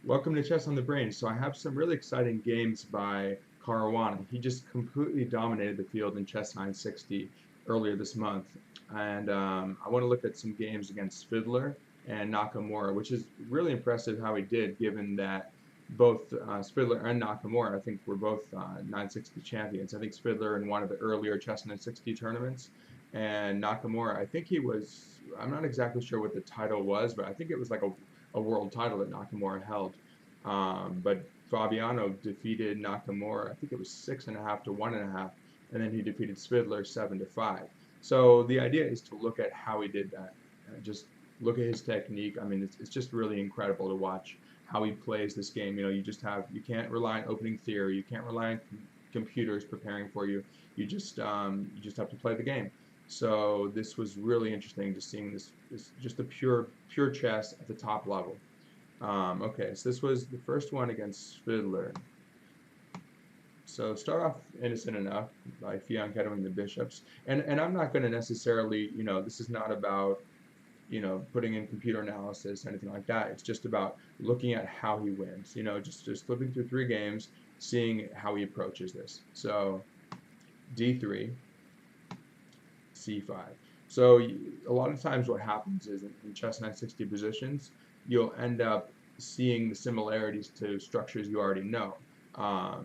Welcome to Chess on the Brain. So I have some really exciting games by Caruana. He just completely dominated the field in Chess 960 earlier this month. And I want to look at some games against Svidler and Nakamura, which is really impressive how he did, given that both Svidler and Nakamura, I think, were both 960 champions. I think Svidler in one of the earlier Chess 960 tournaments, and Nakamura, I think he was, I'm not exactly sure what the title was, but I think it was like a world title that Nakamura held. But Fabiano defeated Nakamura. I think it was 6.5 to 1.5, and then he defeated Svidler 7-5. So the idea is to look at how he did that. Just look at his technique. I mean, it's just really incredible to watch how he plays this game. You can't rely on opening theory. You can't rely on computers preparing for you. You just have to play the game. So this was really interesting, just seeing this just the pure chess at the top level. Okay, so this was the first one against Svidler. So start off innocent enough by fianchettoing the bishops, and I'm not going to necessarily, this is not about, putting in computer analysis, anything like that. It's just about looking at how he wins. Just flipping through three games, seeing how he approaches this. So D3, C5. So a lot of times what happens is in chess 960 positions, you'll end up seeing the similarities to structures you already know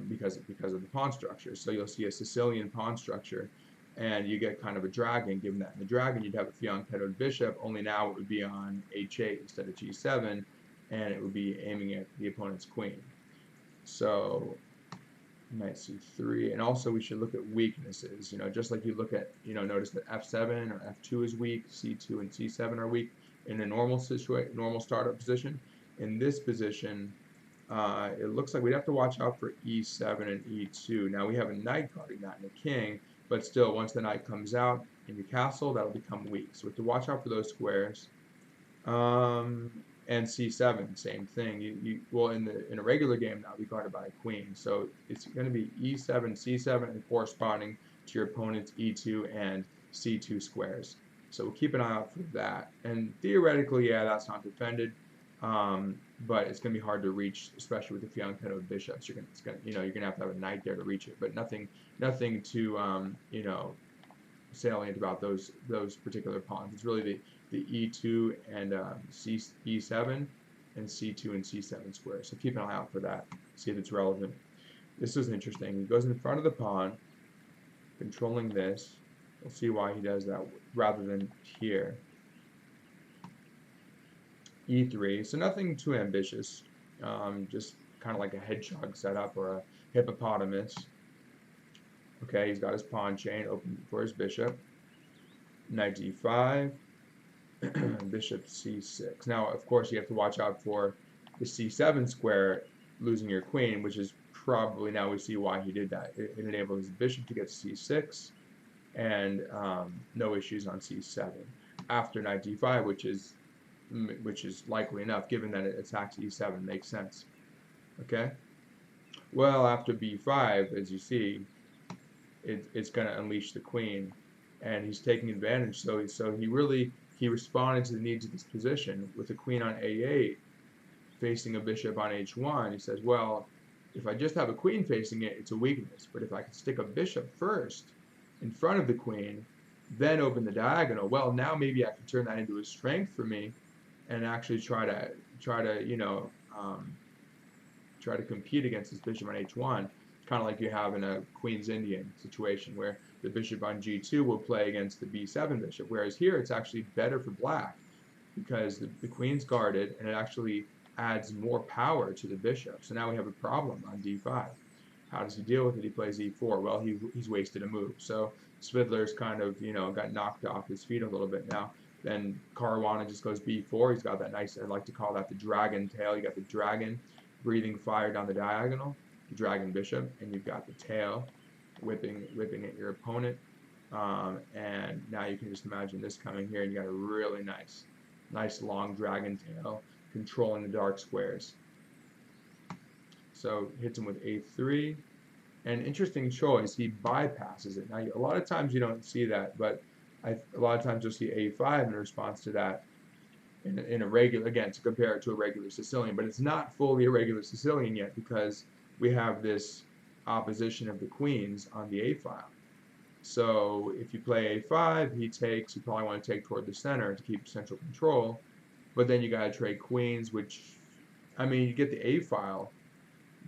because of the pawn structure. So you'll see a Sicilian pawn structure, and you get kind of a dragon. Given that in the dragon, you'd have a fianchettoed bishop. Only now it would be on H8 instead of G7, and it would be aiming at the opponent's queen. So knight c3, and also we should look at weaknesses. Just like you look at, notice that f7 or f2 is weak, c2 and c7 are weak in a normal startup position. In this position, it looks like we'd have to watch out for e7 and e2. Now we have a knight guarding that and a king, but still, once the knight comes out in your castle, that'll become weak. So we have to watch out for those squares. And c7, same thing. Well, in a regular game now, be guarded by a queen. So it's going to be e7, c7, and corresponding to your opponent's e2 and c2 squares. So we'll keep an eye out for that. And theoretically, yeah, that's not defended, but it's going to be hard to reach, especially with the fianchettoed bishops. You're gonna have to have a knight there to reach it, but nothing to salient about those particular pawns. It's really the e2 and e7 and c2 and c7 squares. So keep an eye out for that. See if it's relevant. This is interesting. He goes in front of the pawn, controlling this. We'll see why he does that rather than here. E3. So nothing too ambitious. Just kind of like a hedgehog setup or a hippopotamus. Okay, he's got his pawn chain open for his bishop. Knight d5, bishop c6. Now, of course, you have to watch out for the c7 square losing your queen, which is probably, now we see why he did that. It enables the bishop to get c6 and no issues on c7. After knight d5, which is likely enough, given that it attacks e7, makes sense. Okay? Well, after b5, as you see, it's going to unleash the queen, and he's taking advantage. So he responded to the needs of this position with the queen on a8, facing a bishop on h1. He says, well, if I just have a queen facing it, it's a weakness. But if I can stick a bishop first in front of the queen, then open the diagonal, well, now maybe I can turn that into a strength for me, and actually try to compete against this bishop on h1. Kind of like you have in a Queen's Indian situation where the bishop on g2 will play against the b7 bishop, whereas here it's actually better for black because the queen's guarded, and it actually adds more power to the bishop. So now we have a problem on d5. How does he deal with it? He plays e4. Well, he's wasted a move. So Svidler's kind of, got knocked off his feet a little bit now. Then Caruana just goes b4. He's got that nice, I like to call that the dragon tail. You got the dragon breathing fire down the diagonal, the dragon bishop, and you've got the tail whipping at your opponent. And now you can just imagine this coming here, and you got a really nice long dragon tail controlling the dark squares. So hits him with a3. An interesting choice, he bypasses it. Now, a lot of times you don't see that, but a lot of times you'll see a5 in response to that. in a regular, again, to compare it to a regular Sicilian, but it's not fully a regular Sicilian yet because we have this opposition of the queens on the A file. So if you play A5, he takes, you probably want to take toward the center to keep central control, but then you got to trade queens, which, I mean, you get the A file,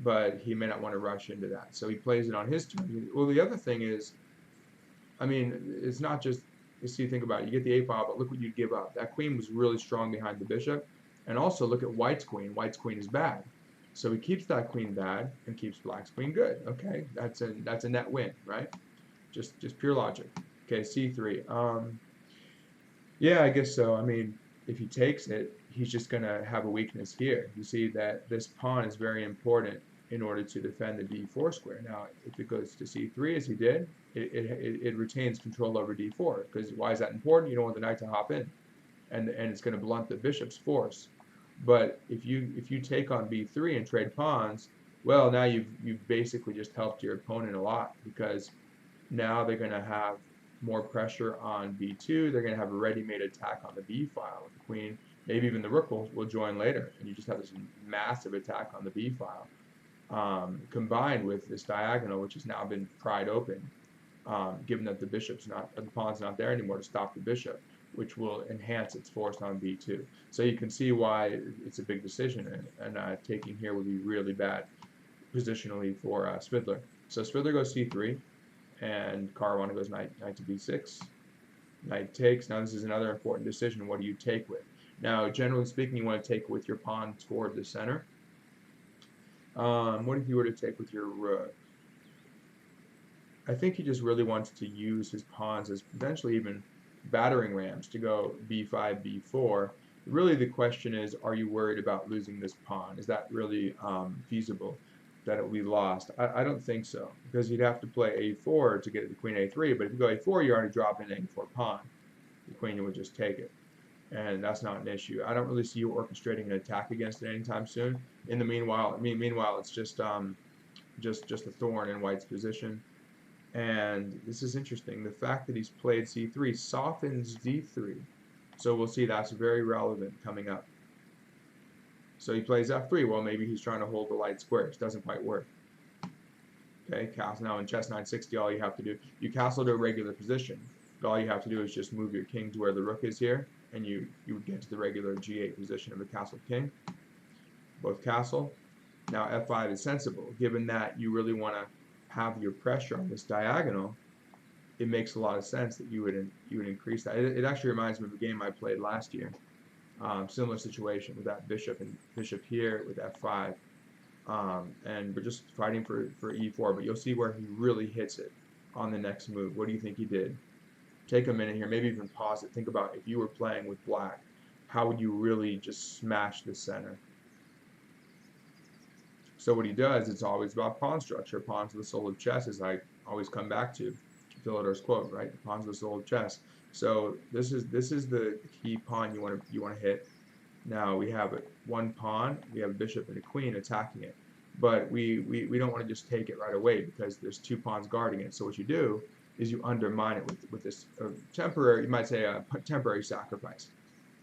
but he may not want to rush into that. So he plays it on his turn. Well, the other thing is, I mean, it's not just, so you think about it, you get the A file, but look what you give up. That queen was really strong behind the bishop. And also look at white's queen. White's queen is bad. So he keeps that queen bad and keeps black's queen good. Okay, that's a net win, right? Just pure logic. Okay, C3. Yeah, I guess so. I mean, if he takes it, he's just going to have a weakness here. You see that this pawn is very important in order to defend the d4 square. Now, if it goes to c3 as he did, it retains control over d4. Because why is that important? You don't want the knight to hop in, and it's going to blunt the bishop's force. But if you take on b3 and trade pawns, well, now you've basically just helped your opponent a lot, because now they're going to have more pressure on b2. They're going to have a ready-made attack on the b file with the queen. Maybe even the rook will join later, and you just have this massive attack on the b file, combined with this diagonal, which has now been pried open, given that the pawn's not there anymore to stop the bishop, which will enhance its force on b2. So you can see why it's a big decision, and taking here would be really bad positionally for Svidler. So Svidler goes c3, and Caruana goes knight to b6. Knight takes. Now this is another important decision. What do you take with? Now, generally speaking, you want to take with your pawn toward the center. What if you were to take with your rook? I think he just really wants to use his pawns as potentially even battering rams to go b5, b4. Really, the question is, are you worried about losing this pawn? Is that really feasible, that it will be lost? I don't think so, because you'd have to play a4 to get the queen a3, but if you go a4, you already drop in a4 pawn. The queen would just take it, and that's not an issue. I don't really see you orchestrating an attack against it anytime soon. In the meanwhile, it's just a thorn in white's position. And this is interesting. The fact that he's played c3 softens d3. So we'll see that's very relevant coming up. So he plays f3. Well, maybe he's trying to hold the light squares. Doesn't quite work. Okay, castle. Now in chess 960, all you have to do, you castle to a regular position. But all you have to do is just move your king to where the rook is here, and you would get to the regular g8 position of the castle king. Both castle. Now f5 is sensible. Given that you really want to have your pressure on this diagonal, it makes a lot of sense that you would increase that. It actually reminds me of a game I played last year. Similar situation with that bishop here with f5, and we're just fighting for e4. But you'll see where he really hits it on the next move. What do you think he did? Take a minute here, maybe even pause it. Think about if you were playing with black, how would you really just smash the center? So what he does, it's always about pawn structure. Pawns are the soul of chess, as I always come back to Philidor's quote, right? Pawns are the soul of chess. So this is the key pawn you want to hit. Now we have one pawn, we have a bishop and a queen attacking it, but we don't want to just take it right away because there's two pawns guarding it. So what you do is you undermine it with this temporary, you might say a temporary sacrifice,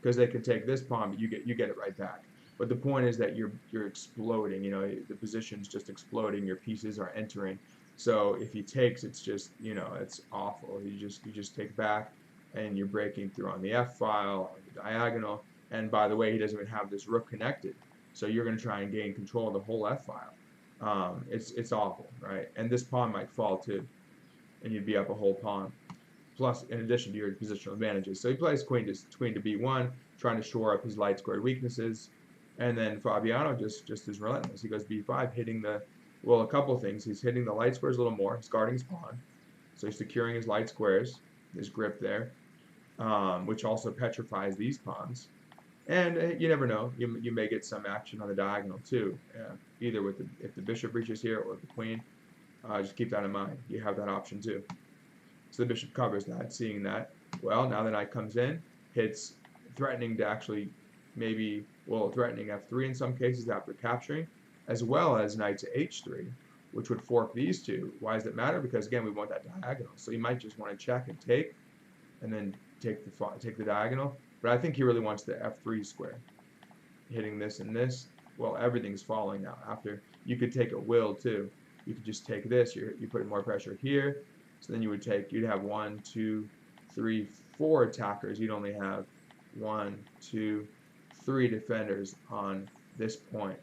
because they can take this pawn, but you get it right back. But the point is that you're exploding. You know, the position's just exploding. Your pieces are entering. So if he takes, it's just, you know, it's awful. You just take back, and you're breaking through on the f file, on the diagonal. And by the way, he doesn't even have this rook connected. So you're going to try and gain control of the whole f file. It's awful, right? And this pawn might fall too, and you'd be up a whole pawn. Plus, in addition to your positional advantages. So he plays queen to b1, trying to shore up his light squared weaknesses. And then Fabiano just is relentless. He goes b5, hitting a couple things. He's hitting the light squares a little more. He's guarding his pawn. So he's securing his light squares, his grip there, which also petrifies these pawns. And you never know. You may get some action on the diagonal too, either if the bishop reaches here or the queen. Just keep that in mind. You have that option too. So the bishop covers that, seeing that. Well, now the knight comes in, hits, threatening to actually threatening f3 in some cases after capturing, as well as knight to h3, which would fork these two. Why does it matter? Because again, we want that diagonal. So you might just want to check and take, and then take the diagonal. But I think he really wants the f3 square. Hitting this and this, well, everything's falling now. After, you could take a will too. You could just take this, you're putting more pressure here. So then you'd have 1, 2, 3, 4 attackers. You'd only have 1, 2, 3 defenders on this point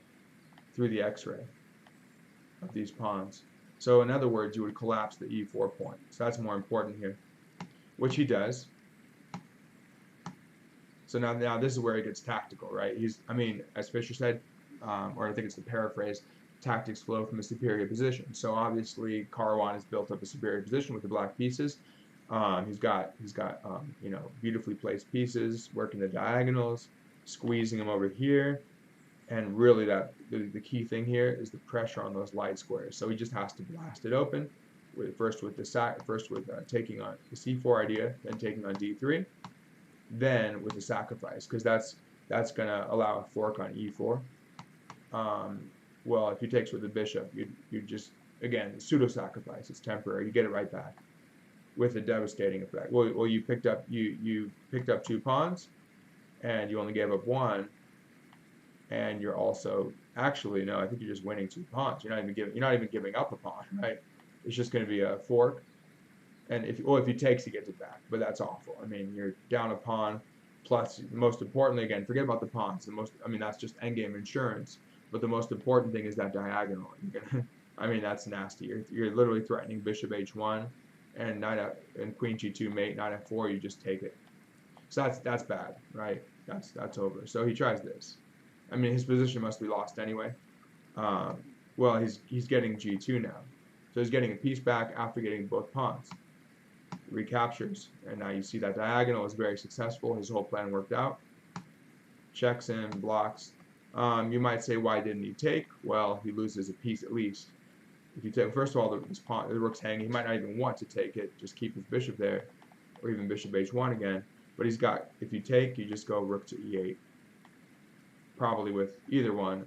through the x-ray of these pawns. So in other words, you would collapse the e4 point. So that's more important here, which he does. So now this is where it gets tactical, right? As Fischer said, or I think it's the paraphrase, tactics flow from a superior position. So obviously Caruana has built up a superior position with the black pieces. He's got beautifully placed pieces, working the diagonals, squeezing them over here, and really the key thing here is the pressure on those light squares. So he just has to blast it open, first with taking on the c4 idea, then taking on d3, then with the sacrifice, because that's gonna allow a fork on e4. Well, if he takes with the bishop, you just, again, pseudo sacrifice. It's temporary. You get it right back with a devastating effect. Well, you picked up 2 pawns, and you only gave up 1, and you're also actually, no, I think you're just winning 2 pawns. You're not even giving up a pawn, right? It's just going to be a fork, and if he takes, he gets it back. But that's awful. I mean, you're down a pawn. Plus, most importantly, again, forget about the pawns. That's just endgame insurance. But the most important thing is that diagonal. That's nasty. You're literally threatening bishop h1 and queen g2 mate, knight f4. You just take it. So that's bad, right? That's over. So he tries this. His position must be lost anyway. Well, he's getting g2 now, so he's getting a piece back after getting both pawns. Recaptures, and now you see that diagonal is very successful. His whole plan worked out. Checks in, blocks. You might say, why didn't he take? Well, he loses a piece at least. If you take, first of all, the rook's hanging. He might not even want to take it. Just keep his bishop there, or even bishop h1 again. But if you take, you just go rook to e8. Probably with either one.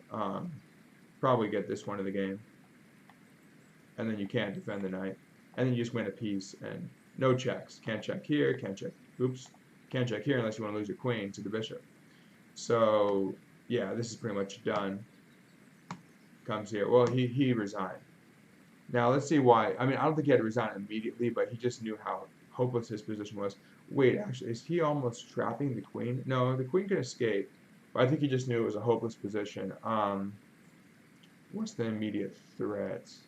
Probably get this one of the game. And then you can't defend the knight. And then you just win a piece, and no checks. Can't check here, can't check here unless you want to lose your queen to the bishop. So, yeah, this is pretty much done. Comes here. Well, he resigned. Now, let's see why. I don't think he had to resign immediately, but he just knew how hopeless his position was. Wait, actually, is he almost trapping the queen? No, the queen can escape, but I think he just knew it was a hopeless position. What's the immediate threats?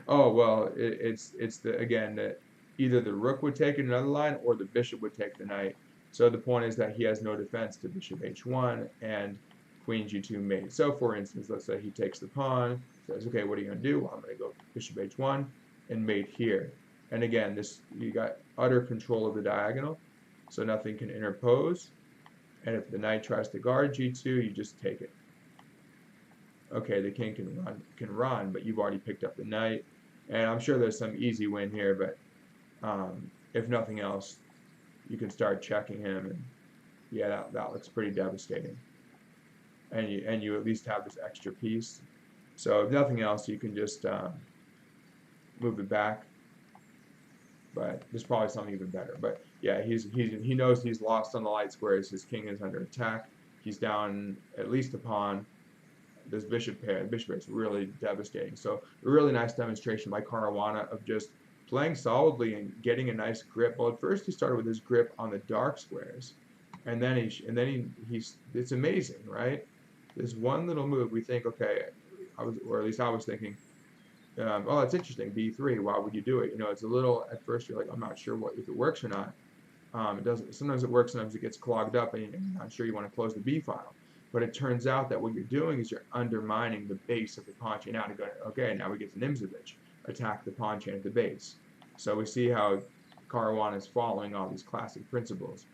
Oh, well, it's that either the rook would take another line or the bishop would take the knight. So the point is that he has no defense to bishop h1 and queen g2 mate. So for instance, let's say he takes the pawn, says, okay, what are you going to do? Well, I'm going to go bishop h1 and mate here. And again, you got utter control of the diagonal, so nothing can interpose. And if the knight tries to guard g2, you just take it. Okay, the king can run, but you've already picked up the knight. And I'm sure there's some easy win here, but if nothing else, you can start checking him, and yeah, that looks pretty devastating. And you at least have this extra piece. So if nothing else, you can just move it back. But there's probably something even better. But yeah, he knows he's lost on the light squares. His king is under attack. He's down at least a pawn. This bishop pair is really devastating. So a really nice demonstration by Caruana of just playing solidly and getting a nice grip. Well, at first he started with his grip on the dark squares, and then he's it's amazing, right? This one little move, we think, okay, or at least I was thinking, oh, that's interesting, b3. Why would you do it? It's a little, at first you're like, I'm not sure if it works or not. It doesn't. Sometimes it works, sometimes it gets clogged up, and you're not sure you want to close the b file. But it turns out that what you're doing is you're undermining the base of the pawn chain. Now to go, okay, now we get to Nimzovich, attack the pawn chain at the base. So we see how Caruana is following all these classic principles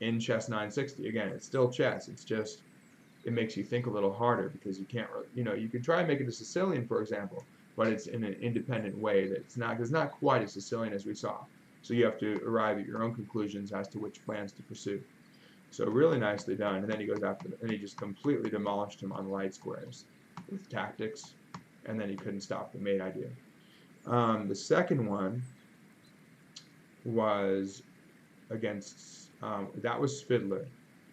in chess 960. Again, it's still chess. It's just it makes you think a little harder because you can't really, you can try and make it a Sicilian, for example, but it's in an independent way that it's not quite as Sicilian as we saw. So you have to arrive at your own conclusions as to which plans to pursue. So really nicely done. And then he goes after, and he just completely demolished him on light squares with tactics, and then he couldn't stop the mate idea. The second one was against That was Svidler.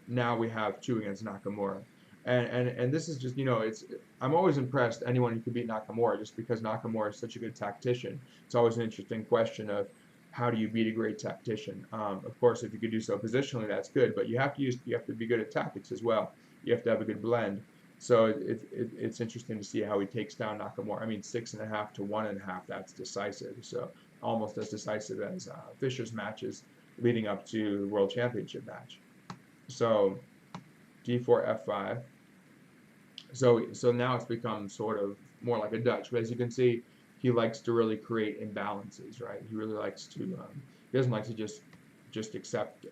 Now we have 2 against Nakamura. And this is just, I'm always impressed anyone who can beat Nakamura, just because Nakamura is such a good tactician. It's always an interesting question of how do you beat a great tactician. Of course, if you could do so positionally, that's good, but you have to be good at tactics as well. You have to have a good blend. So it's interesting to see how he takes down Nakamura. I mean, 6.5 to 1.5, that's decisive. So almost as decisive as Fischer's matches leading up to the World Championship match. So d4 f5. So now it's become sort of more like a Dutch. But as you can see, he likes to really create imbalances, right? He really likes to. He doesn't like to just accept,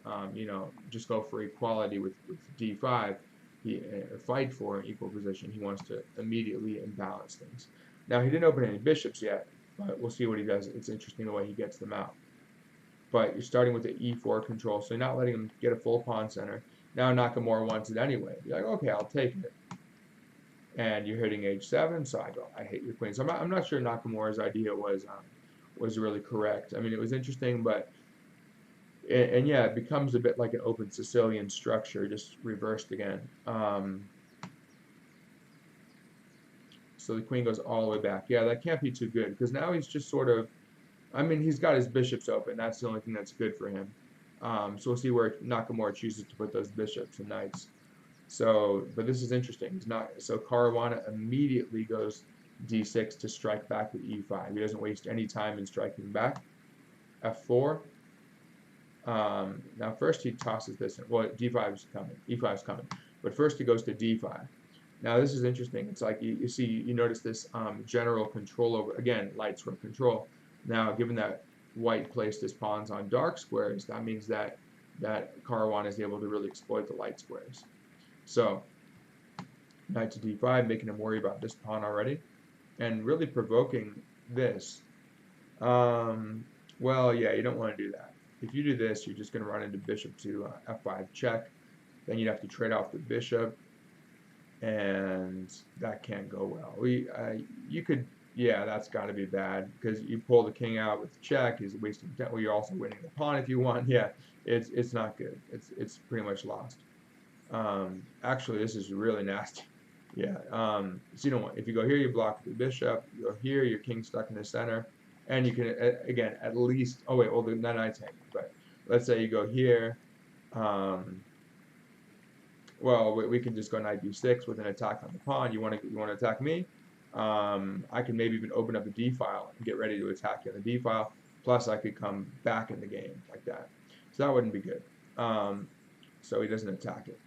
just go for equality with d5. He fight for an equal position. He wants to immediately imbalance things. Now he didn't open any bishops yet, but we'll see what he does. It's interesting the way he gets them out. But you're starting with the e4 control, so you're not letting him get a full pawn center. Now Nakamura wants it anyway. You're like, okay, I'll take it. And you're hitting h7, so I hate your queen. So I'm not sure Nakamura's idea was really correct. I mean, it was interesting, but and yeah, it becomes a bit like an open Sicilian structure, just reversed again. So the queen goes all the way back. Yeah, that can't be too good, because now he's just sort of, I mean, he's got his bishops open. That's the only thing that's good for him. So we'll see where Nakamura chooses to put those bishops and knights. So, but this is interesting. He's not, so Caruana immediately goes d6 to strike back with e5. He doesn't waste any time in striking back. f4. Now first he tosses this. Well, d5 is coming. e5 is coming. But first he goes to d5. Now this is interesting. It's like you notice this general control over, again, light square control. Now, given that white placed his pawns on dark squares, that means that Caruana is able to really exploit the light squares. So, knight to d5, making him worry about this pawn already, and really provoking this. Well, yeah, you don't want to do that. If you do this, you're just going to run into bishop to f5 check. Then you'd have to trade off the bishop, and that can't go well. You could, yeah, that's got to be bad, because you pull the king out with the check. He's wasting time. Well, you're also winning the pawn if you want. Yeah, it's not good. It's pretty much lost. Actually, this is really nasty. Yeah. So you know what? If you go here, you block the bishop. You go here, your king's stuck in the center, and you can again at least. Oh wait, well the knight's hanging. But let's say you go here. Well, we can just go knight b6 with an attack on the pawn. You want to attack me? I can maybe even open up the d file and get ready to attack you on the d file. Plus, I could come back in the game like that. So that wouldn't be good. So he doesn't attack it.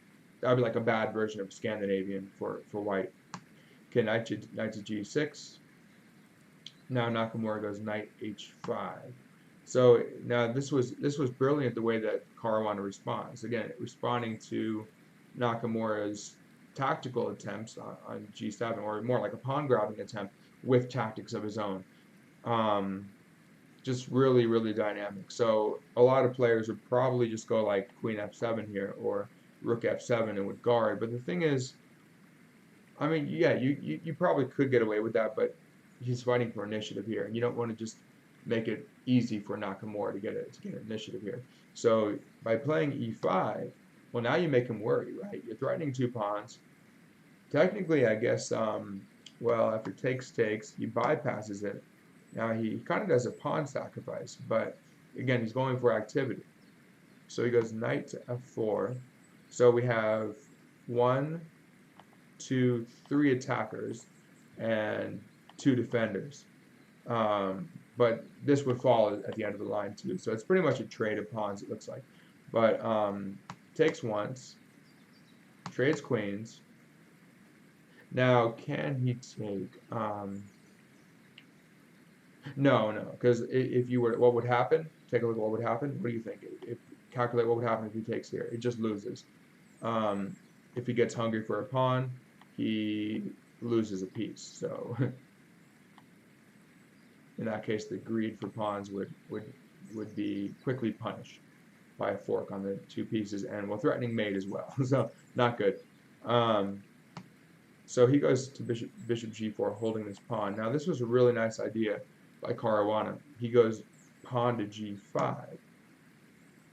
That would be like a bad version of Scandinavian for white. Okay, knight to g6. Now Nakamura goes knight h5. So now this was brilliant the way that Caruana responds. Again, responding to Nakamura's tactical attempts on g7, or more like a pawn grabbing attempt with tactics of his own. Just really, really dynamic. So a lot of players would probably just go like queen f7 here, or rook f7 and would guard. But the thing is, I mean, yeah, you probably could get away with that, but he's fighting for initiative here, and you don't want to just make it easy for Nakamura to get initiative here. So by playing e5, well, now you make him worry, right? You're threatening 2 pawns. Technically, I guess, well, after takes, he bypasses it. Now he kind of does a pawn sacrifice, but again, he's going for activity. So he goes knight to f4. So we have 1, 2, 3 attackers and 2 defenders. But this would fall at the end of the line too. So it's pretty much a trade of pawns, it looks like. But takes once, trades queens. Now, can he take? No, because if you were, what would happen? Take a look at what would happen. What do you think? Calculate what would happen if he takes here. It just loses. If he gets hungry for a pawn, he loses a piece. So in that case, the greed for pawns would be quickly punished by a fork on the 2 pieces, and well, threatening mate as well. So not good. So he goes to bishop g4, holding this pawn. Now this was a really nice idea by Caruana. He goes pawn to g5.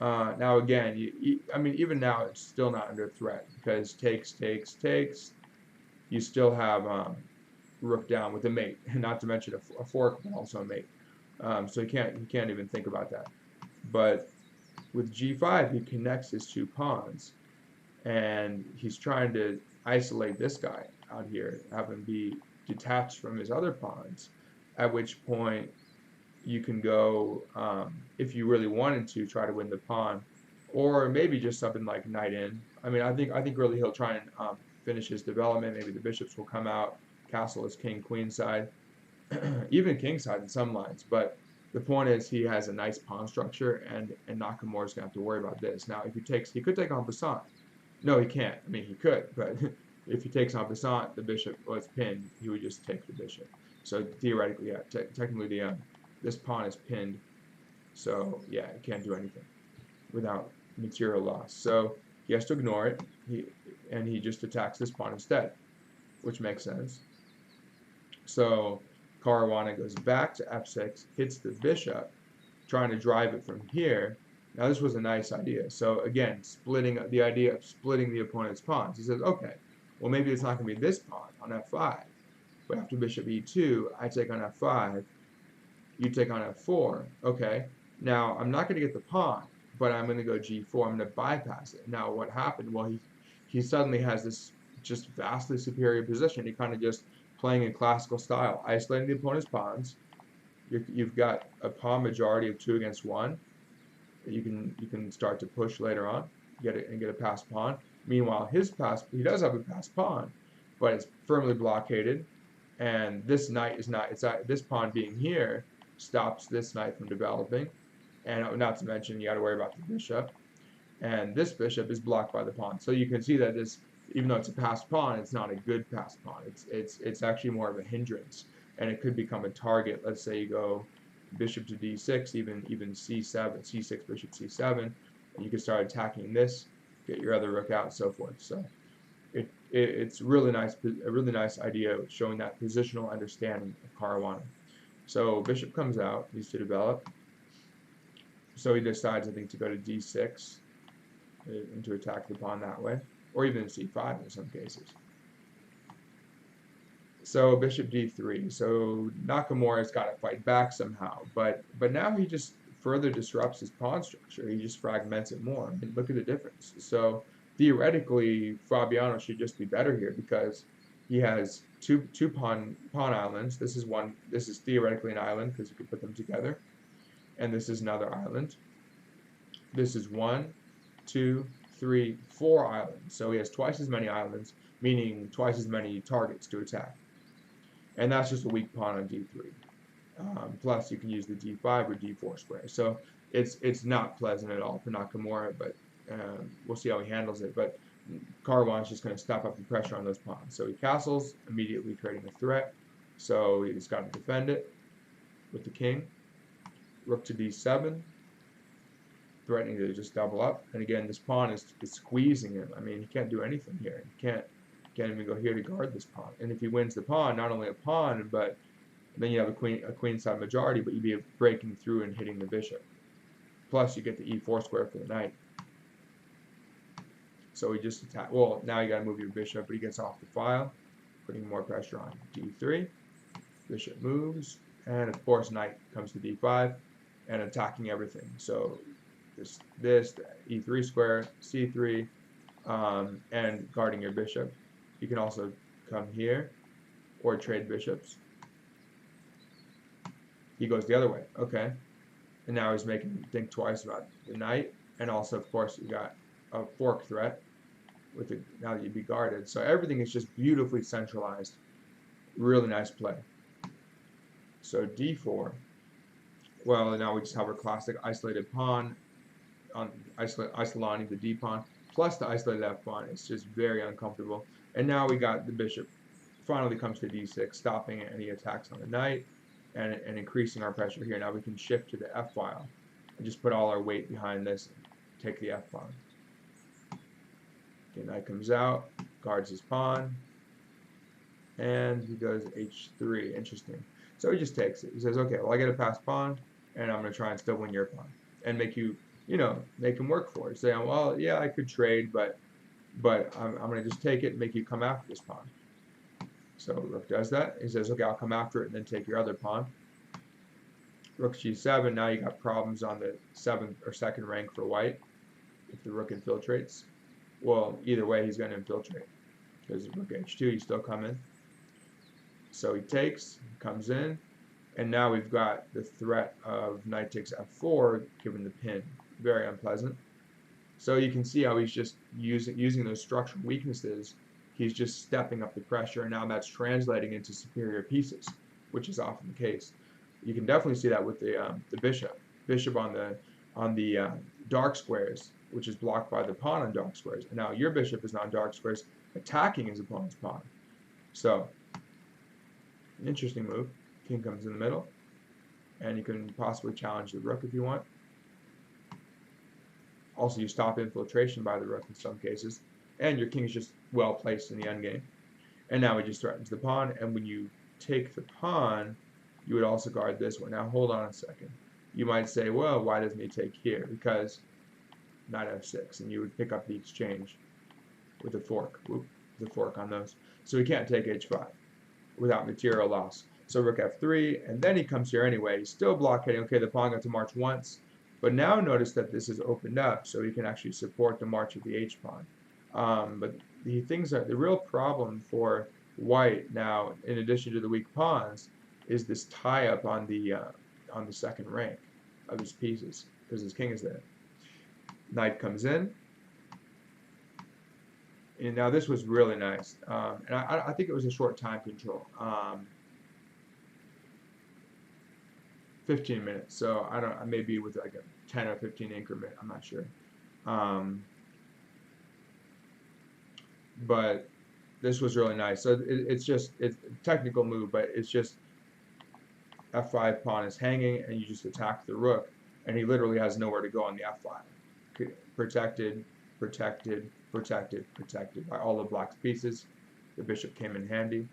Now again, I mean, even now it's still not under threat because takes. You still have rook down with a mate, not to mention a fork, but also a mate. So you can't even think about that. But with g5, he connects his two pawns, and he's trying to isolate this guy out here, have him be detached from his other pawns. At which point you can go, if you really wanted to, try to win the pawn, or maybe just something like knight in. I mean, I think really he'll try and finish his development. Maybe the bishops will come out, castle is king queen side, even king side in some lines. But the point is he has a nice pawn structure, and Nakamura's gonna have to worry about this. Now, if he could take on passant. No, he can't. I mean, he could, but if he takes on passant, the bishop was pinned. He would just take the bishop. So theoretically, yeah, technically this pawn is pinned. So yeah, he can't do anything without material loss. So he has to ignore it, and he just attacks this pawn instead, which makes sense. So Caruana goes back to f6, hits the bishop, trying to drive it from here. Now this was a nice idea. So again, the idea of splitting the opponent's pawns. He says, okay, well maybe it's not going to be this pawn on f5, but after bishop e2, I take on f5, you take on f4. Okay, now I'm not going to get the pawn, but I'm going to go g4. I'm going to bypass it. Now what happened? Well, he suddenly has this just vastly superior position. He kind of just playing in classical style, isolating the opponent's pawns. You've got a pawn majority of 2 against 1. You can start to push later on, get a passed pawn. Meanwhile, he does have a passed pawn, but it's firmly blockaded, and this knight is not. This pawn being here stops this knight from developing, and not to mention you got to worry about the bishop, and this bishop is blocked by the pawn. So you can see that this, even though it's a passed pawn, it's not a good passed pawn. It's actually more of a hindrance, and it could become a target. Let's say you go bishop to d6, even c7, c6, bishop c7, and you can start attacking this, get your other rook out, and so forth. So it's really nice, a really nice idea showing that positional understanding of Caruana. So bishop comes out, needs to develop. So he decides, I think, to go to d6 and to attack the pawn that way, or even c5 in some cases. So bishop d3. So Nakamura's got to fight back somehow, but now he just further disrupts his pawn structure. He just fragments it more. I mean, look at the difference. So theoretically, Fabiano should just be better here because he has two pawn islands. This is theoretically an island because you could put them together, and this is another island. This is 1, 2, 3, 4 islands. So he has twice as many islands, meaning twice as many targets to attack. And that's just a weak pawn on d3. Plus, you can use the d5 or d4 square. So it's not pleasant at all for Nakamura, but we'll see how he handles it. But Caruana's just going to step up the pressure on those pawns. So he castles, immediately creating a threat. So he's got to defend it with the king. Rook to d7, threatening to just double up. And again, this pawn is squeezing him. I mean, he can't do anything here. He can't even go here to guard this pawn. And if he wins the pawn, not only a pawn, but then you have a queen side majority, but you'd be breaking through and hitting the bishop. Plus, you get the e4 square for the knight. So he just attack. Well, now you got to move your bishop, but he gets off the file, putting more pressure on d3. Bishop moves, and of course, knight comes to d5 and attacking everything. So this e3 square, c3, and guarding your bishop. You can also come here or trade bishops. He goes the other way. Okay. And now he's making you think twice about the knight. And also, of course, you got a fork threat with the, now that you'd be guarded. So everything is just beautifully centralized. Really nice play. So d4. Well, now we just have our classic isolated pawn on isolating the d pawn plus the isolated f pawn. It's just very uncomfortable. And now we got the bishop finally comes to d6, stopping any attacks on the knight and increasing our pressure here. Now we can shift to the f file and just put all our weight behind this and take the f pawn. Okay, knight comes out, guards his pawn, and he goes h3. Interesting. So he just takes it. He says, okay, well, I get a passed pawn, and I'm going to try and still win your pawn and make you make him work for it. Saying, well, yeah, I could trade, but I'm going to just take it and make you come after this pawn. So rook does that. He says, okay, I'll come after it and then take your other pawn. Rook g7. Now you got problems on the 7th or 2nd rank for white if the rook infiltrates. Well, either way, he's going to infiltrate because rook h2, you still come in. So he takes, comes in, and now we've got the threat of knight takes f4 given the pin. Very unpleasant. So you can see how he's just using those structural weaknesses. He's just stepping up the pressure, and now that's translating into superior pieces, which is often the case. You can definitely see that with the bishop. Bishop on the dark squares, which is blocked by the pawn on dark squares. And now your bishop is on dark squares, attacking his opponent's pawn. So, an interesting move. King comes in the middle, and you can possibly challenge the rook if you want. Also, you stop infiltration by the rook in some cases, and your king is just well placed in the endgame. And now he just threatens the pawn, and when you take the pawn, you would also guard this one. Now, hold on a second. You might say, well, why doesn't he take here? Because knight f6, and you would pick up the exchange with a fork. Whoop, the fork on those. So he can't take h5 without material loss. So rook f3, and then he comes here anyway. He's still blockading. Okay, the pawn got to march once, but now notice that this is opened up, so he can actually support the march of the h-pawn. But the real problem for white now, in addition to the weak pawns, is this tie-up on the 2nd rank of his pieces, because his king is there. Knight comes in. And now this was really nice. And I think it was a short time control. 15 minutes. So I may be with like a 10 or 15 increment. I'm not sure. But this was really nice. So it's a technical move, but it's just f5 pawn is hanging, and you just attack the rook, and he literally has nowhere to go on the f5. Protected, protected, protected, protected by all the black's pieces. The bishop came in handy.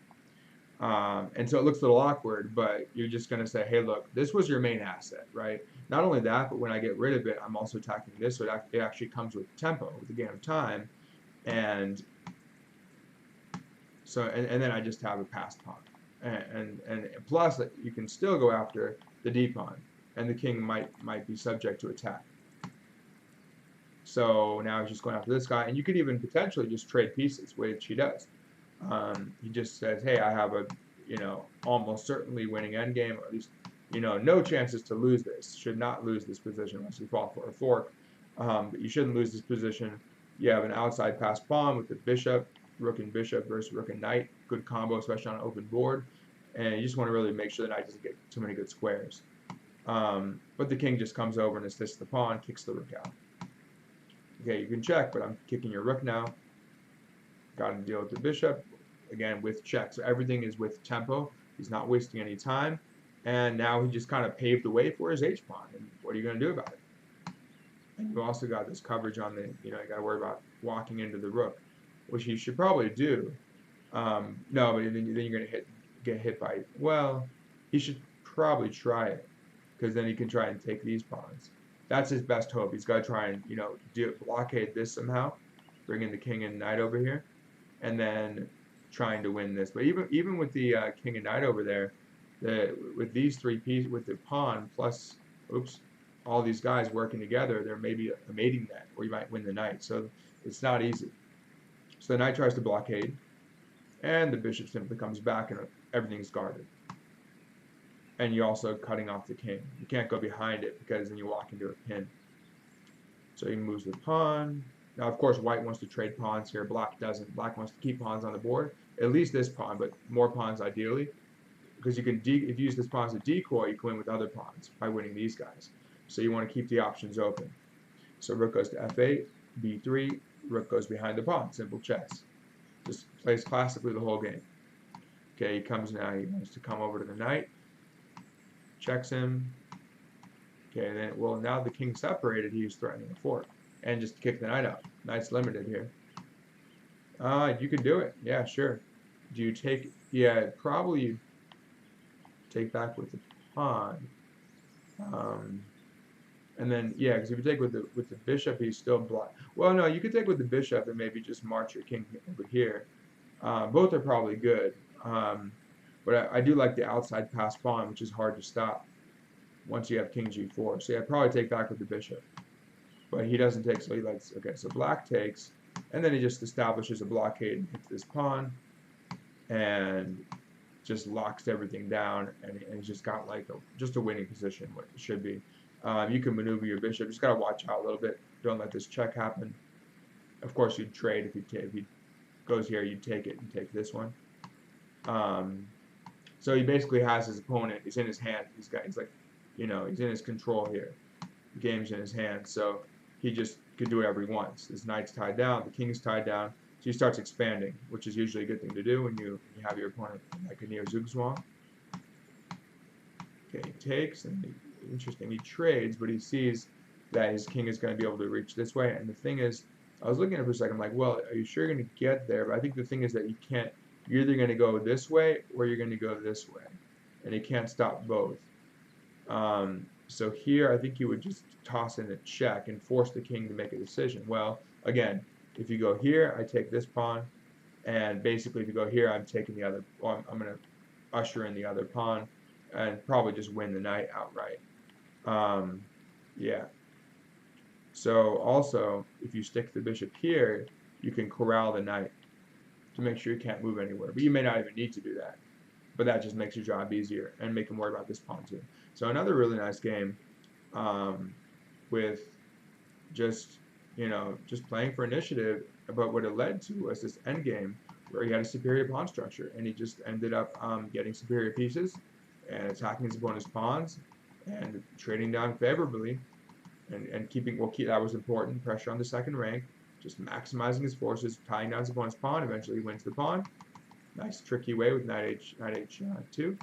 And so it looks a little awkward, but you're just going to say, hey, look, this was your main asset, right? Not only that, but when I get rid of it, I'm also attacking this, so it actually comes with tempo, with the game of time. And so, and then I just have a passed pawn. And plus, you can still go after the d pawn, and the king might be subject to attack. So now he's just going after this guy, and you could even potentially just trade pieces, which he does. He just says, hey, I have a, almost certainly winning endgame, or at least, no chances to lose this. Should not lose this position unless you fall for a fork. But you shouldn't lose this position. You have an outside passed pawn with the bishop, rook and bishop versus rook and knight. Good combo, especially on an open board. And you just want to really make sure the knight doesn't get too many good squares. But the king just comes over and assists the pawn, kicks the rook out. Okay, you can check, but I'm kicking your rook now. Got to deal with the bishop, again, with check. So everything is with tempo. He's not wasting any time. And now he just kind of paved the way for his h-pawn. And what are you going to do about it? And you also got this coverage on the, you got to worry about walking into the rook, which you should probably do. No, but then you're going to get hit by, well, he should probably try it, because then he can try and take these pawns. That's his best hope. He's got to try and, blockade this somehow, bring in the king and knight over here, and then trying to win this. But even with the king and knight over there, with these three pieces, with the pawn plus, all these guys working together, there may be a mating net, or you might win the knight. So it's not easy. So the knight tries to blockade, and the bishop simply comes back, and everything's guarded. And you're also cutting off the king. You can't go behind it, because then you walk into a pin. So he moves the pawn. Now, of course, white wants to trade pawns here. Black doesn't. Black wants to keep pawns on the board. At least this pawn, but more pawns ideally. Because you can, if you use this pawn as a decoy, you can win with other pawns by winning these guys. So you want to keep the options open. So rook goes to f8, b3, rook goes behind the pawn. Simple chess. Just plays classically the whole game. Okay, he comes now. He wants to come over to the knight. Checks him. Okay, then, well, now the king's separated, he's threatening a fork. And just kick the knight out. Knight's limited here. You can do it. Yeah, sure. Do you take, yeah, probably take back with the pawn. And then, yeah, because if you take with the bishop, he's still blocked. Well, no, you could take with the bishop and maybe just march your king over here. Both are probably good. But I do like the outside pass pawn, which is hard to stop once you have king g4. So yeah, I'd probably take back with the bishop. But he doesn't take, so he likes, okay, so black takes, and then he just establishes a blockade and hits this pawn, and just locks everything down, and he's just got like just a winning position, what it should be. You can maneuver your bishop, just got to watch out a little bit. Don't let this check happen. Of course, you'd trade if he goes here, you'd take it and take this one. So he basically has his opponent. He's in his hand. He's like, he's in his control here. The game's in his hand, so he just could do whatever he wants. His knight's tied down. The king's tied down. So he starts expanding, which is usually a good thing to do when you have your opponent like a neo-zugzwang. Okay, he takes, and interesting, he trades, but he sees that his king is going to be able to reach this way. And the thing is, I was looking at it for a second, I'm like, well, are you sure you're going to get there? But I think the thing is that you can't, you're either going to go this way or you're going to go this way. And you can't stop both. So here, I think you would just toss in a check and force the king to make a decision. Well, again, if you go here, I take this pawn, and basically if you go here, I'm taking the other, well, I'm going to usher in the other pawn, and probably just win the knight outright. Yeah. So also, if you stick the bishop here, you can corral the knight to make sure you can't move anywhere. But you may not even need to do that. But that just makes your job easier and make him worry about this pawn too. So another really nice game with just playing for initiative. But what it led to was this endgame where he had a superior pawn structure, and he just ended up getting superior pieces and attacking his opponent's pawns and trading down favorably and keeping, that was important, pressure on the second rank, just maximizing his forces, tying down his opponent's pawn. Eventually he wins the pawn. Nice tricky way with knight h2,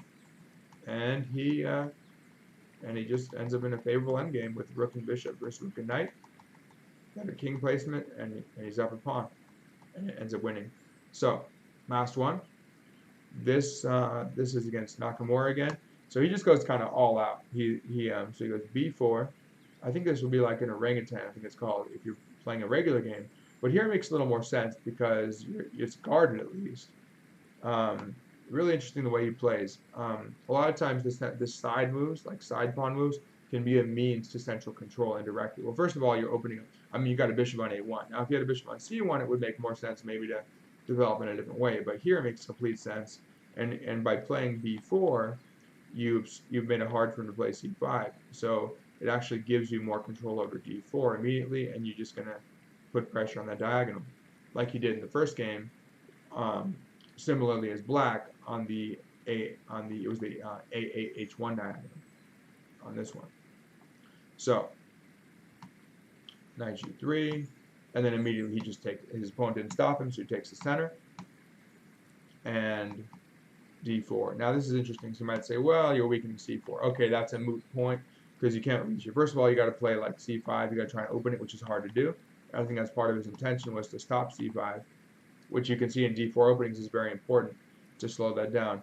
and he just ends up in a favorable endgame with rook and bishop versus rook and knight. Better king placement, and he's up a pawn, and it ends up winning. So last one. This is against Nakamura again. So he just goes kind of all out. So he goes b4. I think this would be like an orangutan, I think it's called, if you're playing a regular game. But here it makes a little more sense because it's guarded at least. Really interesting the way he plays. A lot of times this side moves, like side pawn moves, can be a means to central control indirectly. Well, first of all, you're opening up. I mean, you got a bishop on a1. Now, if you had a bishop on c1, it would make more sense maybe to develop in a different way. But here it makes complete sense. And by playing b4, you've made it hard for him to play c5. So it actually gives you more control over d4 immediately, and you're just gonna put pressure on that diagonal, like he did in the first game. Similarly as black on the a8h1 diagonal on this one. So knight g3, and then immediately he just takes, his opponent didn't stop him, so he takes the center, and d4. Now this is interesting. So you might say, well, you're weakening c4. Okay, that's a moot point because you can't reach it. First of all, you got to play like c5. You got to try and open it, which is hard to do. I think that's part of his intention was to stop c5, which you can see in d4 openings is very important to slow that down.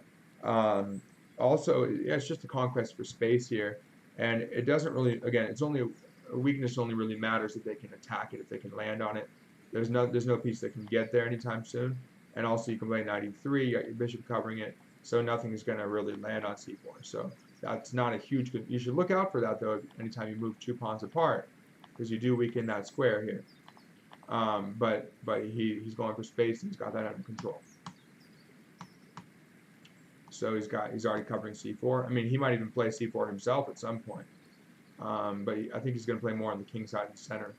Also, yeah, it's just a conquest for space here, and it doesn't really, again, it's only a weakness only really matters if they can attack it, if they can land on it. There's no piece that can get there anytime soon. And also you can play knight e3, you got your bishop covering it, so nothing is going to really land on c4. So that's not a huge, you should look out for that though anytime you move two pawns apart, because you do weaken that square here. But he's going for space, and he's got that under control. So he's already covering c4. I mean, he might even play c4 himself at some point. But I think he's going to play more on the king side and center.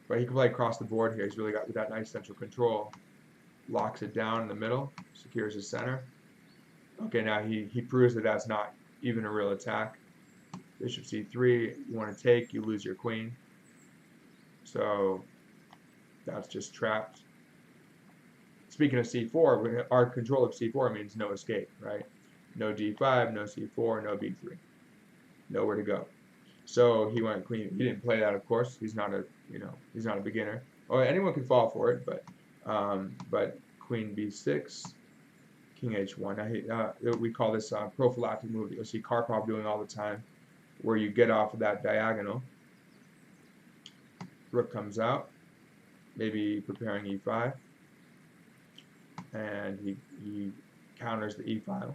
But he can play across the board here. He's really got that nice central control. Locks it down in the middle, secures his center. Okay, now he proves that that's not even a real attack. Bishop c3, you want to take, you lose your queen. So that's just trapped. Speaking of c4, our control of c4 means no escape, right? No d5, no c4, no b3. Nowhere to go. So he went queen. He didn't play that, of course. He's not a beginner. Or anyone can fall for it, but queen b6, king h1. We call this prophylactic move that you'll see Karpov doing all the time. where you get off of that diagonal. Rook comes out, maybe preparing e5, and he counters the e file.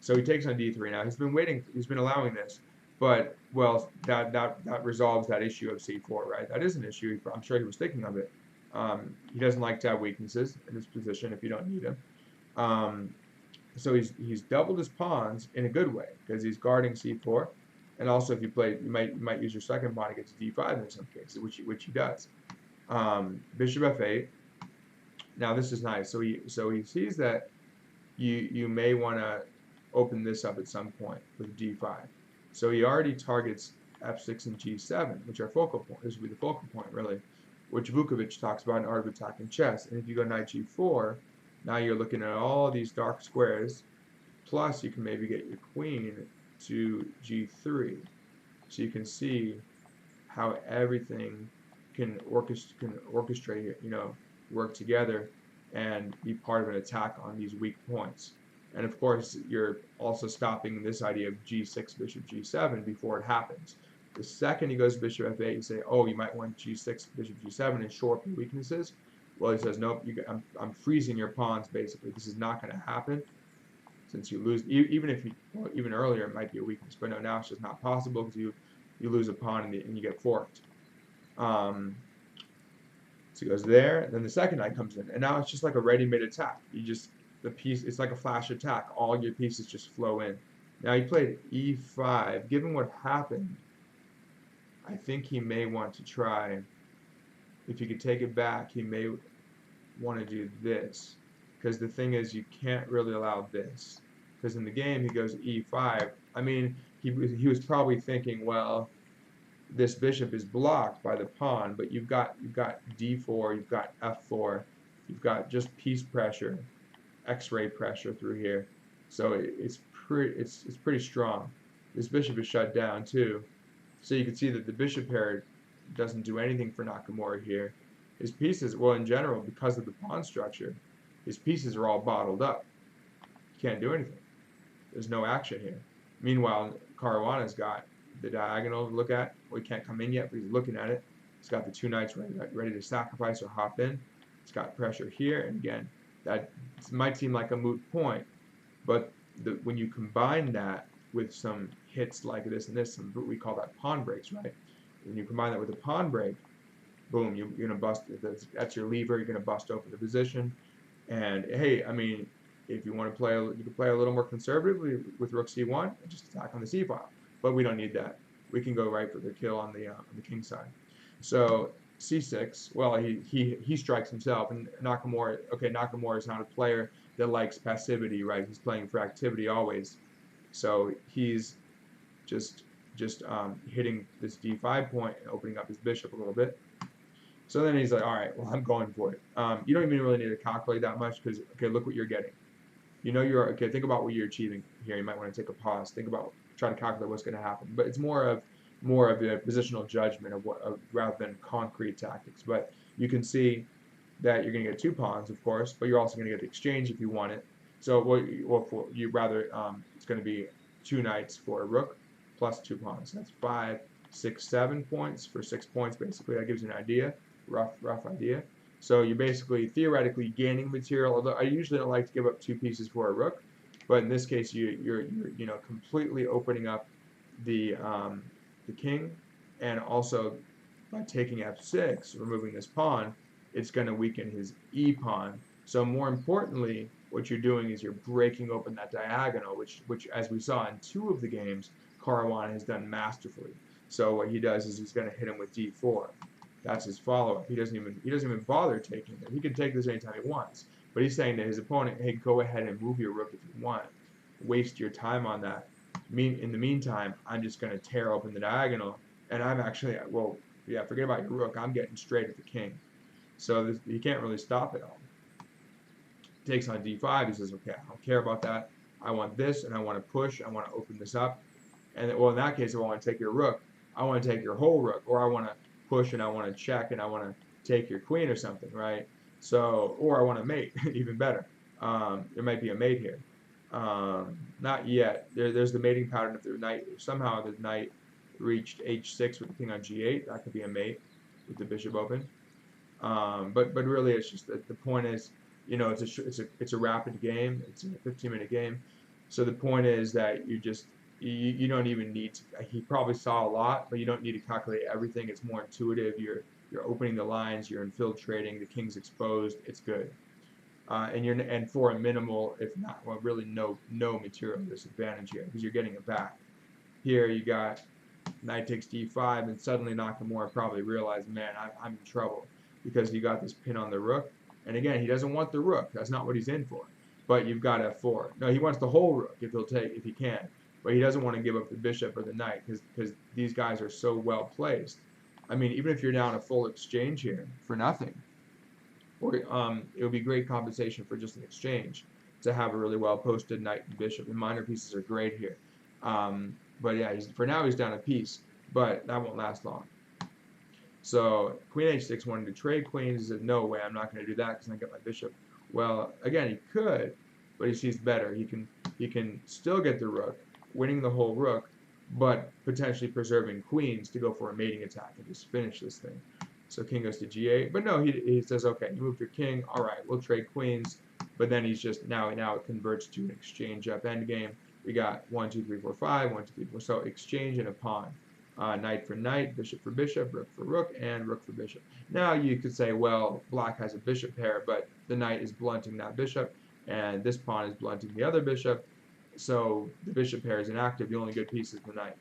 So he takes on d3. Now he's been waiting, he's been allowing this, but well, that resolves that issue of c4, right? That is an issue. I'm sure he was thinking of it. He doesn't like to have weaknesses in his position if you don't need him. So he's doubled his pawns in a good way because he's guarding c4, and also if you play, you might use your second pawn against d5 in some cases, which he does. Bishop f8. Now this is nice. So he sees that you may want to open this up at some point with d5. So he already targets f6 and g7, which are focal point. This would be the focal point, really, which Vukovic talks about in Art of Attacking Chess. And if you go knight g4, now you're looking at all these dark squares, plus you can maybe get your queen to g3. So you can see how everything can orchestrate, work together and be part of an attack on these weak points. And of course, you're also stopping this idea of g6, bishop g7 before it happens. The second he goes bishop f8, you say, oh, you might want g6, bishop g7 and shore up your weaknesses. Well, he says, nope, I'm freezing your pawns, basically. This is not going to happen since you lose. Even earlier, it might be a weakness, but no, now it's just not possible because you lose a pawn and you get forked. So he goes there, and then the second knight comes in, and now it's just like a ready-made attack. It's like a flash attack. All your pieces just flow in. Now he played e5. Given what happened, I think he may want to try, if he could take it back, he may want to do this. Because the thing is, you can't really allow this. Because in the game, he goes e5. I mean, he was probably thinking, well, this bishop is blocked by the pawn, but you've got d4, you've got f4, you've got just piece pressure, X-ray pressure through here, so it's pretty strong. This bishop is shut down too, so you can see that the bishop pair doesn't do anything for Nakamura here. His pieces, well, in general, because of the pawn structure, his pieces are all bottled up. He can't do anything. There's no action here. Meanwhile, Caruana's got the diagonal to look at. Well, he can't come in yet, but he's looking at it. He's got the two knights ready to sacrifice or hop in. He's got pressure here, and again, that might seem like a moot point, but when you combine that with some hits like this and this, we call that pawn breaks, right? When you combine that with a pawn break, boom, you're going to bust. That's your lever. You're going to bust open the position. And hey, I mean, if you want to play, you can play a little more conservatively with rook c1 and just attack on the c file. But we don't need that. We can go right for the kill on the king side. So c6. Well, he strikes himself, and Nakamura. Okay, Nakamura is not a player that likes passivity, right? He's playing for activity always. So he's just hitting this d5 point and opening up his bishop a little bit. So then he's like, all right, well, I'm going for it. You don't even really need to calculate that much because, okay, look what you're getting. Okay, think about what you're achieving here. You might want to take a pause. Think about, try to calculate what's going to happen. But it's more of a positional judgment rather than concrete tactics. But you can see that you're going to get two pawns, of course, but you're also going to get the exchange if you want it. So it's going to be two knights for a rook plus two pawns. That's 5, 6, 7 points for 6 points. Basically, that gives you an idea, rough idea. So you're basically theoretically gaining material. Although I usually don't like to give up two pieces for a rook, but in this case, you're completely opening up the king, and also by taking f6, removing this pawn, it's going to weaken his e pawn. So more importantly, what you're doing is you're breaking open that diagonal, which as we saw in 2 of the games, Caruana has done masterfully. So what he does is he's going to hit him with d4. That's his follow-up. He doesn't even bother taking it. He can take this anytime he wants. But he's saying to his opponent, hey, go ahead and move your rook if you want. Waste your time on that. In the meantime, I'm just going to tear open the diagonal, and I'm actually, well, yeah, forget about your rook. I'm getting straight at the king. So he can't really stop it all. He takes on d5. He says, okay, I don't care about that. I want this, and I want to push. I want to open this up. And well, in that case, if I want to take your rook, I want to take your whole rook, or I want to push and I want to check and I want to take your queen or something, right? So, or I want to mate, even better. There might be a mate here. Not yet. There's the mating pattern. If the knight, if somehow the knight reached h6 with the king on g8, that could be a mate with the bishop open. But really, it's just that the point is, it's a rapid game. It's a 15-minute game. So the point is that you don't even need to. He probably saw a lot, but you don't need to calculate everything. It's more intuitive. You're opening the lines. You're infiltrating. The king's exposed. It's good. And for a minimal, if not, well, really no material disadvantage here because you're getting it back. Here you got knight takes d5, and suddenly Nakamura probably realized, man, I'm in trouble because you got this pin on the rook. And again, he doesn't want the rook. That's not what he's in for. But you've got f4. No, he wants the whole rook if he can. But he doesn't want to give up the bishop or the knight because these guys are so well placed. I mean, even if you're down a full exchange here for nothing, or it would be great compensation for just an exchange to have a really well posted knight and bishop. And minor pieces are great here. But yeah, for now he's down a piece, but that won't last long. So queen h6 wanted to trade queens. He said, no way, I'm not going to do that because I get my bishop. Well, again, he could, but he sees better. He can still get the rook, winning the whole rook, but potentially preserving queens to go for a mating attack and just finish this thing. So king goes to g8, but no, he says, okay, you moved your king, all right, we'll trade queens. But then he's just now it converts to an exchange up endgame. We got 1, 2, 3, 4, 5, 1, 2, 3, 4. So exchange and a pawn. Knight for knight, bishop for bishop, rook for rook, and rook for bishop. Now you could say, well, black has a bishop pair, but the knight is blunting that bishop, and this pawn is blunting the other bishop. So the bishop pair is inactive. The only good piece is the knight.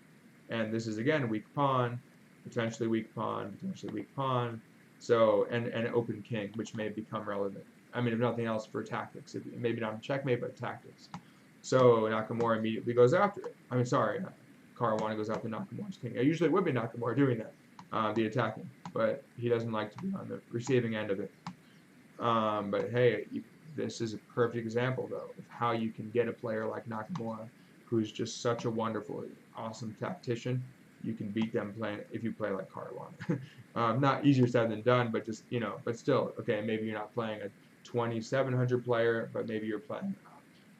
And this is, again, weak pawn, potentially weak pawn, potentially weak pawn. So, and an open king, which may become relevant. I mean, if nothing else, for tactics. Maybe not checkmate, but tactics. So Nakamura immediately goes after it. I mean, sorry, Caruana goes after Nakamura's king. Usually it would be Nakamura doing that, the attacking, but he doesn't like to be on the receiving end of it. But hey, this is a perfect example, though, of how you can get a player like Nakamura, who's just such a wonderful, awesome tactician. You can beat them playing if you play like Caruana. Not easier said than done, but just but still, okay, maybe you're not playing a 2700 player, but maybe you're playing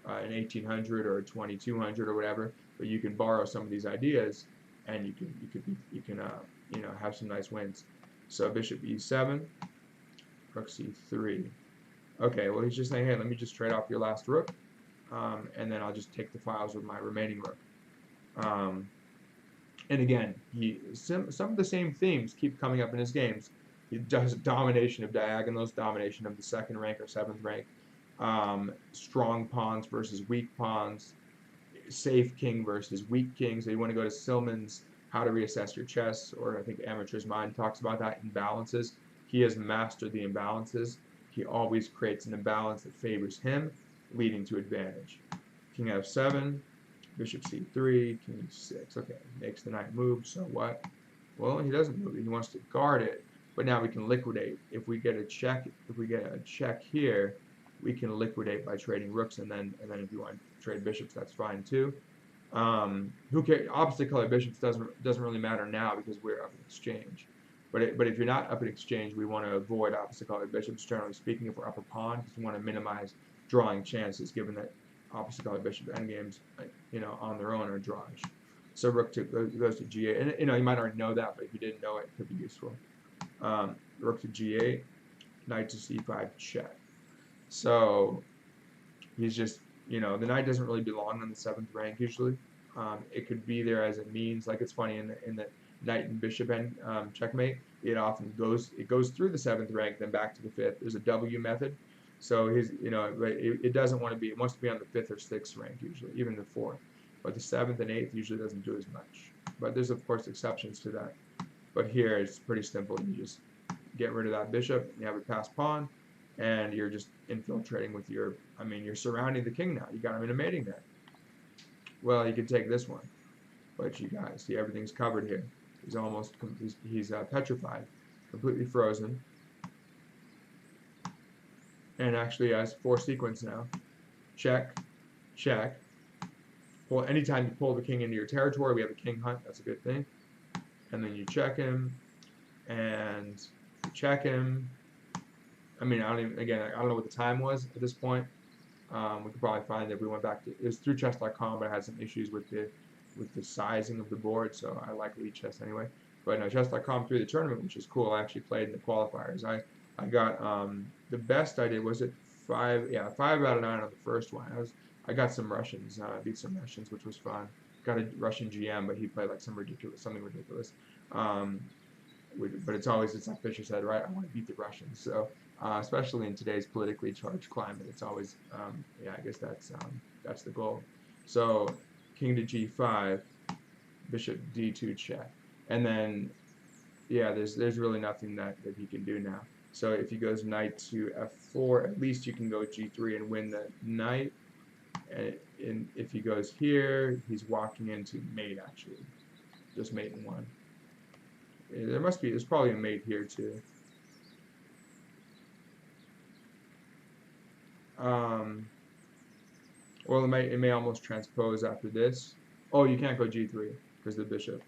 an 1800 or a 2200 or whatever. But you can borrow some of these ideas, and you can have some nice wins. So bishop e7, rook c3. Okay, well he's just saying, hey, let me just trade off your last rook, and then I'll just take the files with my remaining rook. And again, some of the same themes keep coming up in his games. He does domination of diagonals, domination of the second rank or seventh rank, strong pawns versus weak pawns, safe king versus weak king. So you want to go to Silman's How to Reassess Your Chess, or I think Amateur's Mind talks about that, imbalances. He has mastered the imbalances. He always creates an imbalance that favors him, leading to advantage. King f7, bishop c3, king e6. Okay, makes the knight move, so what? Well, he doesn't move it. He wants to guard it, but now we can liquidate. If we get a check here, we can liquidate by trading rooks, and then if you want to trade bishops, that's fine too. Who cares? Opposite color bishops doesn't really matter now because we're up in exchange. But if you're not up in exchange, we want to avoid opposite color bishops. Generally speaking, if we're up a pawn, because we want to minimize drawing chances, given that opposite color bishop endgames, on their own are drawish. So rook goes to g8, and you might already know that, but if you didn't know it, it could be useful. Rook to g8, knight to c5, check. So he's just, the knight doesn't really belong on the seventh rank usually. It could be there as a means, like it's funny in the knight and bishop end checkmate. It often goes through the seventh rank, then back to the fifth. There's a W method. So it doesn't want to be. It wants to be on the fifth or sixth rank usually, even the fourth. But the seventh and eighth usually doesn't do as much. But there's of course exceptions to that. But here it's pretty simple. You just get rid of that bishop. You have a passed pawn, and you're just infiltrating with your. You're surrounding the king now. You got him in a mating net. Well, you can take this one, but you guys see everything's covered here. He's petrified, completely frozen. And actually has 4 sequence now. Check, check. Anytime you pull the king into your territory, we have a king hunt. That's a good thing. And then you check him, and you check him. I don't know what the time was at this point. We could probably find it if we went back to, it was through chess.com, but I had some issues with the sizing of the board, so I like Elite Chess anyway. But no, chess.com through the tournament, which is cool. I actually played in the qualifiers. I got the best I did was it 5 out of 9 on the first one. I got some Russians, beat some Russians, which was fun. Got a Russian GM, but he played like something ridiculous. Um, but it's like Fischer said, right? I want to beat the Russians. So especially in today's politically charged climate, it's always I guess that's the goal. So king to g5, bishop d2 check, and then there's really nothing that he can do now. So if he goes knight to f4, at least you can go g3 and win the knight. And if he goes here, he's walking into mate actually, just mate in one. There's probably a mate here too. Well, it may almost transpose after this. Oh, you can't go g3 because of the bishop.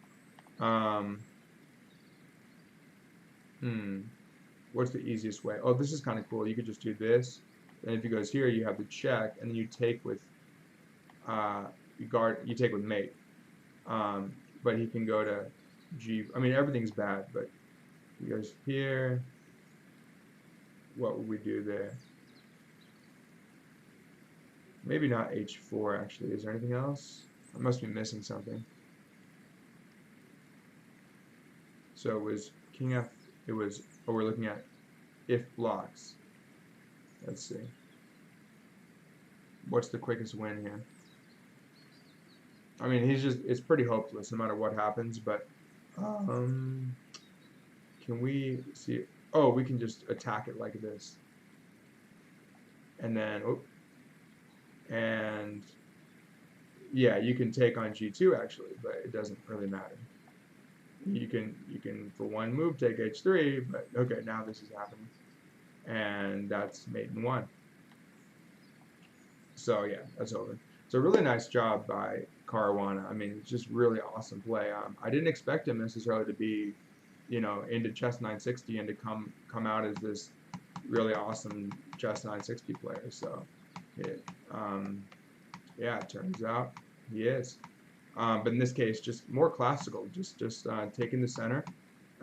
What's the easiest way? Oh, this is kind of cool. You could just do this. And if he goes here, you have the check, and then you take with you take with mate. But he can go to g. I mean, everything's bad, but he goes here. What would we do there? Maybe not h4 actually. Is there anything else? I must be missing something. So it was king f. It was. Oh, we're looking at if blocks. Let's see. What's the quickest win here? I mean, it's pretty hopeless no matter what happens, but can we see? Oh, we can just attack it like this. And then, and yeah, you can take on g2 actually, but it doesn't really matter. You can for one move take h3, but okay, now this is happening, and that's mate in one. So yeah, that's over. So really nice job by Caruana. I mean, it's just really awesome play. I didn't expect him necessarily to be, into chess 960 and to come out as this really awesome chess 960 player. So, it turns out he is. But in this case, just more classical, just taking the center.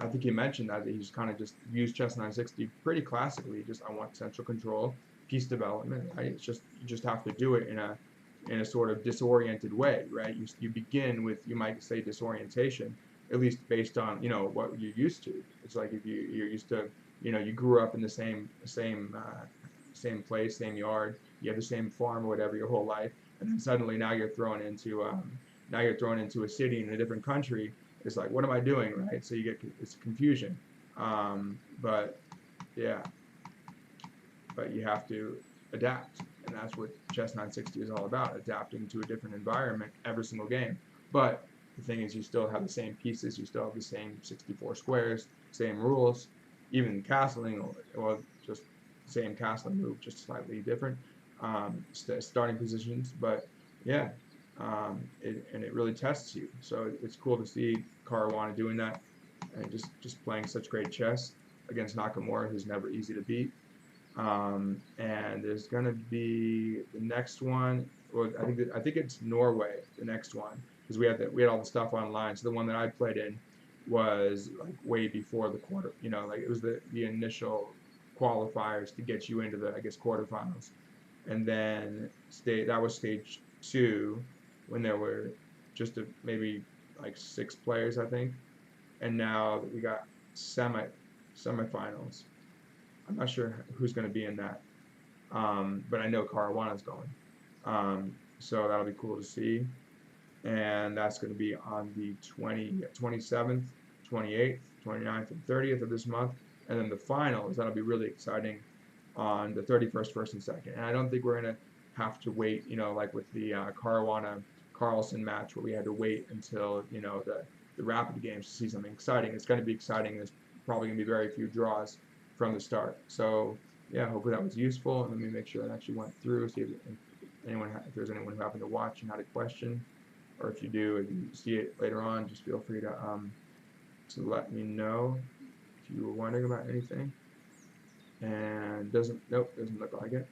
I think he mentioned that he's kind of just used chess 960 pretty classically. Just I want central control, piece development. Right? It's just you just have to do it in a sort of disoriented way, right? You begin with, you might say, disorientation, at least based on what you're used to. It's like if you're used to, you grew up in the same place, same yard, you have the same farm or whatever your whole life, and then suddenly now you're thrown into a city in a different country. It's like, what am I doing, right? So it's confusion. But you have to adapt, and that's what chess 960 is all about, adapting to a different environment every single game. But the thing is, you still have the same pieces, you still have the same 64 squares, same rules, even castling, or just same castling move, just slightly different starting positions. But yeah, it really tests you. So it's cool to see Caruana doing that, and just playing such great chess against Nakamura, who's never easy to beat. And there's gonna be the next one. Well, I think it's Norway, the next one, because we had all the stuff online. So the one that I played in was like way before the quarter. Like it was the initial qualifiers to get you into the, I guess, quarterfinals, and then that was stage 2, when there were just maybe like 6 players, I think, and now we got semifinals. I'm not sure who's going to be in that, but I know Caruana's going. So that'll be cool to see. And that's going to be on the 27th, 28th, 29th, and 30th of this month. And then the finals, that'll be really exciting, on the 31st, 1st, and 2nd. And I don't think we're going to have to wait, like with the Caruana-Carlsen match, where we had to wait until, the rapid games to see something exciting. It's going to be exciting. There's probably going to be very few draws from the start. So yeah, hopefully that was useful, and let me make sure that actually went through, see if there's anyone who happened to watch and had a question, or if you see it later on, just feel free to let me know if you were wondering about anything. And doesn't look like it.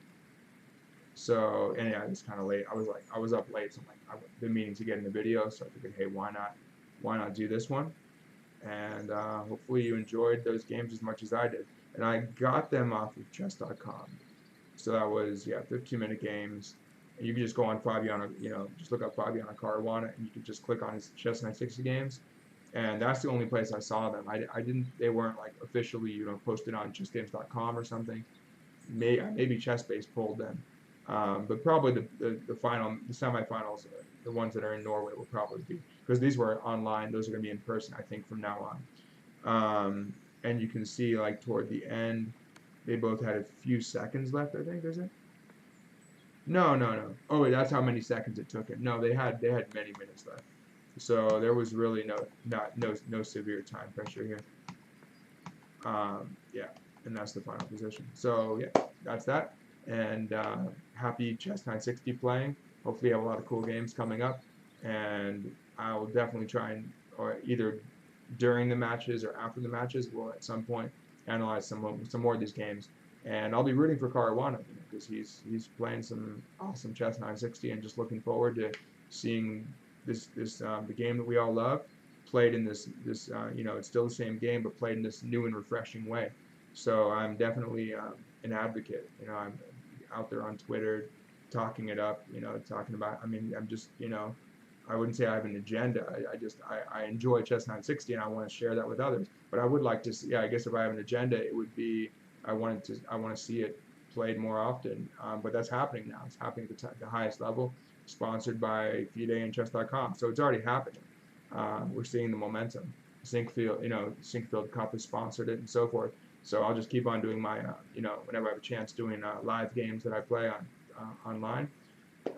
So, and yeah, it was kind of late. I was up late, so I'm like, I've been meaning to get in the video, so I figured, hey, why not do this one? And hopefully you enjoyed those games as much as I did. And I got them off of chess.com. So that was, yeah, 15-minute games. And you can just go on Fabiana, just look up Fabiana Caruana, and you can just click on his Chess 960 games. And that's the only place I saw them. I didn't, they weren't like officially, posted on chessgames.com or something. Maybe ChessBase pulled them. But probably the semifinals, the ones that are in Norway will probably be, because these were online. Those are going to be in person, I think, from now on. And you can see like toward the end, they both had a few seconds left, I think, is it? No, no, no. Oh wait, that's how many seconds it took it. No, they had many minutes left. So there was really no severe time pressure here. Yeah, and that's the final position. So yeah, that's that. And happy Chess 960 playing. Hopefully, you have a lot of cool games coming up. And I will definitely try and, or either during the matches or after the matches, we'll at some point analyze some more of these games. And I'll be rooting for Caruana, because he's playing some awesome Chess 960, and just looking forward to seeing the game that we all love played in this it's still the same game, but played in this new and refreshing way. So I'm definitely an advocate. I'm out there on Twitter talking it up, talking about, I'm just, I wouldn't say I have an agenda. I enjoy Chess 960, and I want to share that with others. But I would like to see, yeah, I guess if I have an agenda, it would be I want to see it played more often. But that's happening now. It's happening at the highest level, sponsored by FIDE and Chess.com. So it's already happening. We're seeing the momentum. Syncfield Cup has sponsored it and so forth. So I'll just keep on doing my, whenever I have a chance, doing live games that I play on online,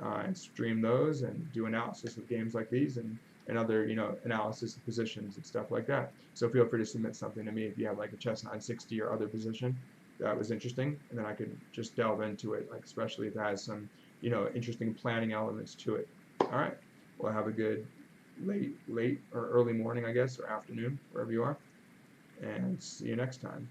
and stream those and do analysis of games like these, and other, analysis of positions and stuff like that. So feel free to submit something to me if you have like a Chess 960 or other position that was interesting, and then I could just delve into it, like especially if it has some, interesting planning elements to it. All right. Well, have a good late or early morning, I guess, or afternoon, wherever you are, and see you next time.